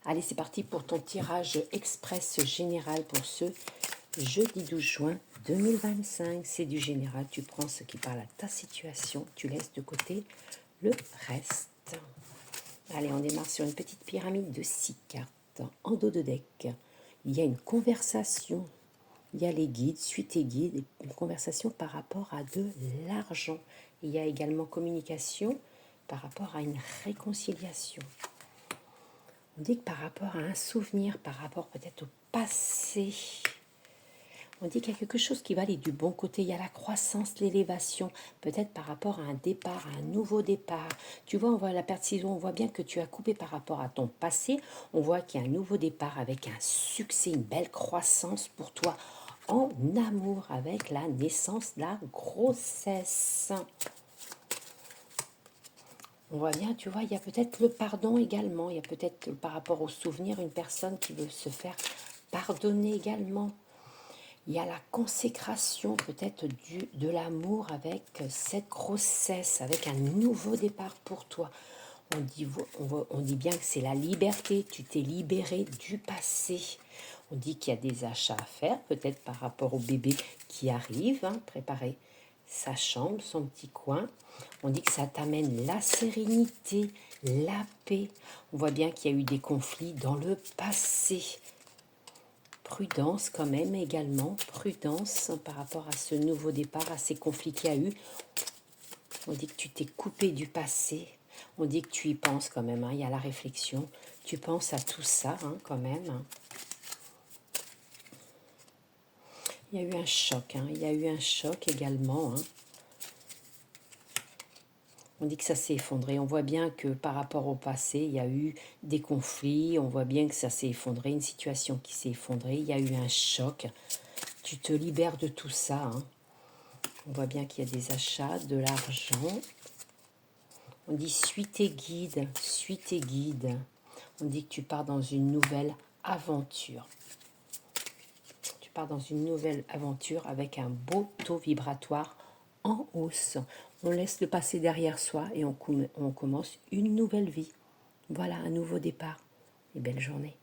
Allez, c'est parti pour ton tirage express général pour ce jeudi 12 juin 2025. C'est du général, tu prends ce qui parle à ta situation, tu laisses de côté le reste. Allez, on démarre sur une petite pyramide de 6 cartes. En dos de deck, il y a une conversation, il y a les guides, suis tes guides, une conversation par rapport à de l'argent. Il y a également communication par rapport à une réconciliation. On dit que par rapport à un souvenir, par rapport peut-être au passé, on dit qu'il y a quelque chose qui va aller du bon côté. Il y a la croissance, l'élévation, peut-être par rapport à un départ, à un nouveau départ. Tu vois, on voit la perte de ciseaux, on voit bien que tu as coupé par rapport à ton passé. On voit qu'il y a un nouveau départ avec un succès, une belle croissance pour toi en amour avec la naissance, la grossesse. On voit bien, tu vois, il y a peut-être le pardon également. Il y a peut-être par rapport au souvenir une personne qui veut se faire pardonner également. Il y a la consécration peut-être de l'amour avec cette grossesse, avec un nouveau départ pour toi. On dit bien que c'est la liberté, tu t'es libéré du passé. On dit qu'il y a des achats à faire, peut-être par rapport au bébé qui arrive, préparer sa chambre, son petit coin. On dit que ça t'amène la sérénité, la paix. On voit bien qu'il y a eu des conflits dans le passé. Prudence quand même également, prudence par rapport à ce nouveau départ, à ces conflits qu'il y a eu. On dit que tu t'es coupé du passé, on dit que tu y penses quand même, il y a la réflexion, tu penses à tout ça quand même. Il y a eu un choc, il y a eu un choc également. On dit que ça s'est effondré. On voit bien que par rapport au passé, il y a eu des conflits. On voit bien que ça s'est effondré, une situation qui s'est effondrée. Il y a eu un choc. Tu te libères de tout ça. On voit bien qu'il y a des achats, de l'argent. On dit suis tes guides, suis tes guides. On dit que tu pars dans une nouvelle aventure. Tu pars dans une nouvelle aventure avec un beau taux vibratoire en hausse. On laisse le passé derrière soi et on commence une nouvelle vie. Voilà, un nouveau départ. Et belle journée.